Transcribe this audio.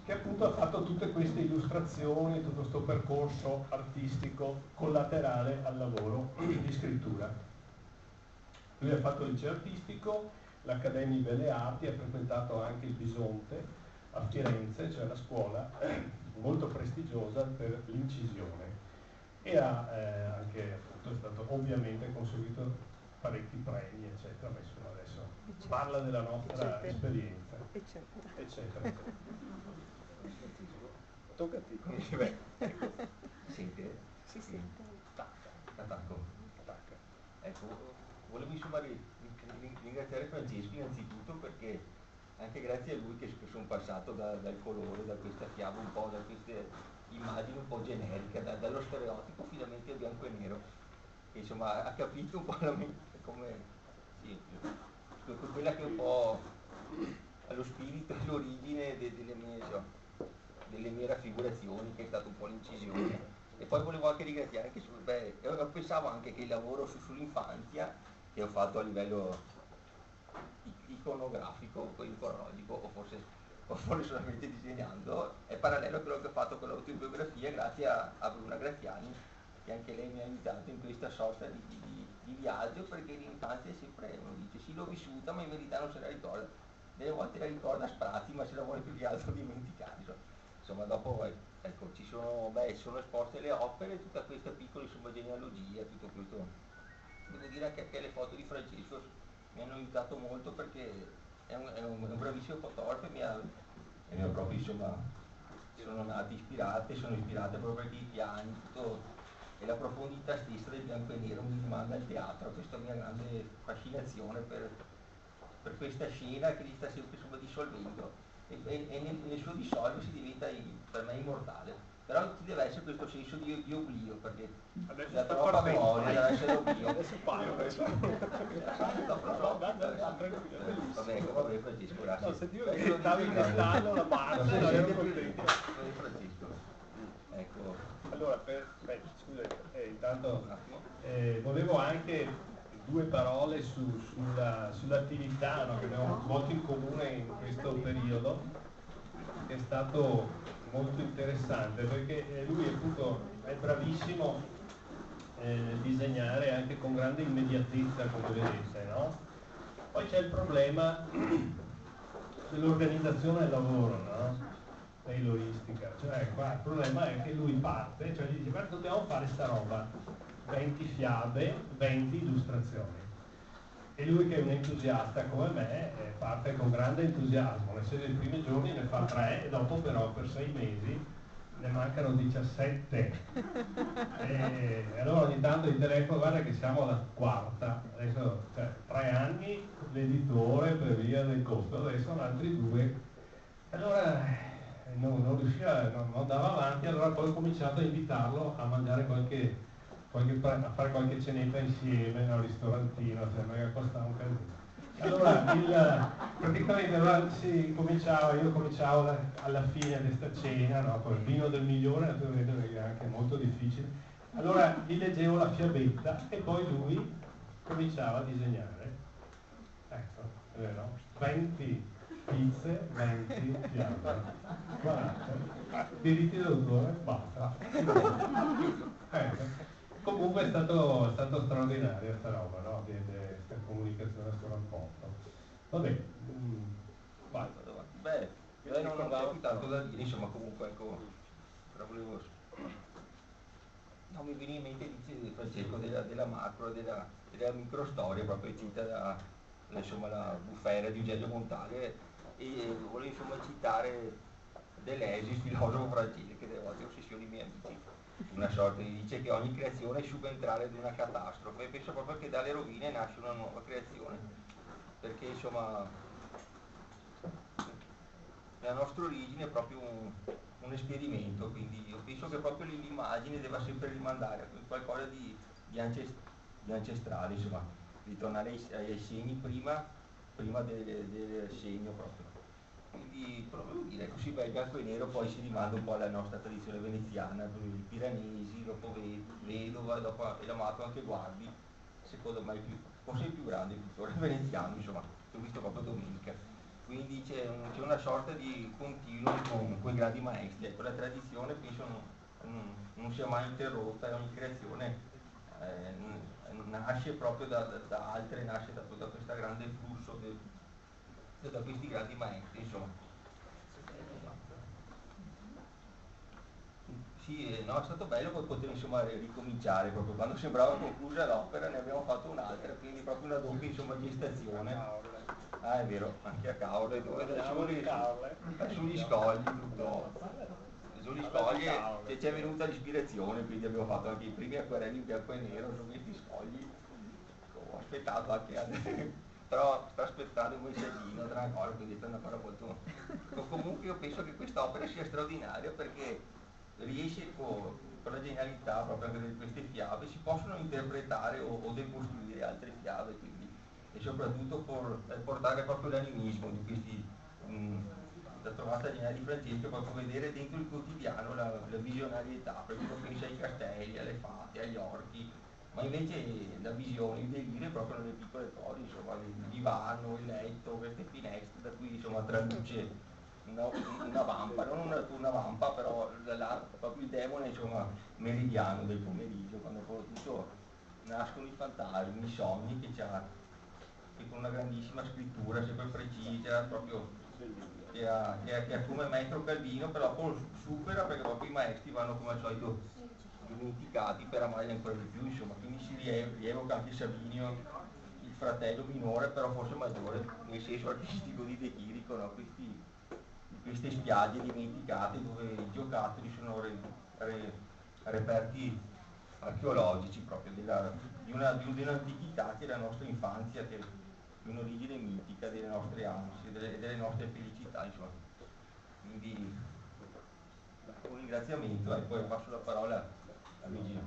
che appunto ha fatto tutte queste illustrazioni, tutto questo percorso artistico collaterale al lavoro di scrittura. Lui ha fatto il liceo artistico, l'Accademia di Belle Arti, ha frequentato anche il Bisonte a Firenze, cioè la scuola molto prestigiosa per l'incisione, e ha anche appunto, è stato ovviamente conseguito parecchi premi, eccetera, ma insomma adesso parla della nostra esperienza, eccetera. Tocca a te. Sente? Si sente. Attacco. Ecco, volevo insomma ringraziare Francesco innanzitutto perché anche grazie a lui che sono passato dal colore, da questa fiaba un po', da queste immagini un po' generiche, dallo stereotipo finalmente al bianco e nero, che insomma ha capito un po' come sì, quella che è un po' allo spirito e all'origine delle mie raffigurazioni, che è stata un po' l'incisione. E poi volevo anche ringraziare anche pensavo anche che il lavoro sull'infanzia che ho fatto a livello iconografico, icologico o forse solamente disegnando, è parallelo a quello che ho fatto con l'autobiografia grazie a Bruna Graziani, che anche lei mi ha aiutato in questa sorta di viaggio, perché l'infanzia è sempre, uno dice sì l'ho vissuta ma in verità non se la ricorda, delle volte la ricorda a sprazzi ma se la vuole più che altro dimenticare. Insomma dopo ecco, sono esposte le opere, tutta questa piccola insomma, genealogia, tutto questo. Devo dire che le foto di Francesco mi hanno aiutato molto perché è un bravissimo fotografo e mi ha proprio insomma, sono ispirate proprio perché i piani, tutto, e la profondità stessa del bianco e nero mi rimanda al teatro, questa mia grande fascinazione per questa scena che gli sta sempre insomma, dissolvendo e nel suo dissolversi diventa per me immortale, però ci deve essere questo senso di oblio, perché la troppa memoria deve essere oblio. Adesso parlo. Vabbè Francesco, grazie. No, sentivo che stavo in cristallo la parte, non ero contento. Francesco. Ecco. Allora, scusa, intanto volevo anche due parole sull'attività, no, che abbiamo svolto in comune in questo periodo, che è stato molto interessante perché lui appunto è bravissimo nel disegnare anche con grande immediatezza, come vedete, no? Poi c'è il problema dell'organizzazione del lavoro, no? Tayloristica, cioè qua il problema è che lui parte, cioè gli dice guarda dobbiamo fare sta roba, 20 fiabe, 20 illustrazioni, e lui che è un entusiasta come me parte con grande entusiasmo, nel senso i primi giorni ne fa 3 e dopo però per 6 mesi ne mancano 17 e allora ogni tanto il telefono guarda che siamo alla quarta, adesso cioè 3 anni l'editore per via del costo, adesso altri 2, allora non riusciva, non andava avanti, allora poi ho cominciato a invitarlo a mangiare a fare qualche cenetta insieme in un ristorantino, cioè magari costava un casino. Allora, praticamente allora io cominciavo alla fine di questa cena, no, con il vino del migliore, naturalmente perché è anche molto difficile. Allora gli leggevo la fiabetta e poi lui cominciava a disegnare. Ecco, è vero? 20 pizze, 20 fiabe, 40, diritti d'autore, basta. Ecco. Comunque è stato straordinaria questa roba, no? Questa comunicazione, questo rapporto. Vabbè, vai. Beh, non avevo più tanto da dire, insomma comunque ecco, però volevo. No, mi viene in mente dice Francesco della macro, della microstoria proprio cita la bufera di Eugenio Montale e volevo insomma citare Deleuze, il filosofo francese, che delle volte ossessioni i miei amici, una sorta di dice che ogni creazione è subentrare ad una catastrofe e penso proprio che dalle rovine nasce una nuova creazione, perché insomma la nostra origine è proprio un esperimento, quindi io penso che proprio l'immagine debba sempre rimandare a qualcosa di ancestrale, insomma, ritornare ai segni prima del segno proprio. Quindi proprio dire così il bianco e nero poi si rimanda un po' alla nostra tradizione veneziana, i Piranesi, dopo Vedova, dopo e l'amato anche Guardi, secondo me forse il più grande pittore veneziano, insomma, che ho visto proprio domenica. quindi c'è una sorta di continuo con quei grandi maestri. Ecco, la tradizione penso non sia mai interrotta, e ogni creazione nasce proprio da altre, nasce da questo grande flusso, da questi grandi maestri, insomma. Sì, no, è stato bello poi poter insomma ricominciare, proprio quando sembrava conclusa l'opera ne abbiamo fatto un'altra, quindi proprio una doppia insomma gestazione. Ah, è vero, anche a Caorle, dove sugli scogli tutto. Sugli scogli ci è venuta l'ispirazione, quindi abbiamo fatto anche i primi acquerelli in bianco e nero su questi scogli. Ho aspettato anche però sto aspettando un messaggino tra una cosa, quindi è una cosa molto. Comunque io penso che quest'opera sia straordinaria perché riesce con la genialità proprio anche di queste fiabe, si possono interpretare o decostruire altre fiabe, quindi, e soprattutto portare proprio l'animismo di questi, la trovata geniale di Francesco, proprio vedere dentro il quotidiano la visionarietà, perché uno pensa ai castelli, alle fate, agli orchi, ma invece la visione, il delirio è proprio nelle piccole cose, insomma, il divano, il letto, queste finestre da cui insomma traduce una vampa, non una vampa, però proprio il demone insomma meridiano del pomeriggio, quando poi tutto nascono i fantasmi, i sogni che con una grandissima scrittura, sempre precisa, proprio che ha come maestro Calvino, però poi supera perché proprio i maestri vanno come al solito dimenticati per amarli ancora di più, insomma, quindi si rievoca anche Savinio, il fratello minore, però forse maggiore, nel senso artistico di De Chirico, no? Queste spiagge dimenticate dove i giocattoli sono reperti archeologici proprio di un'antichità che è la nostra infanzia, che è un'origine mitica delle nostre ansie, delle nostre felicità, insomma. Quindi un ringraziamento e poi passo la parola a Luigi.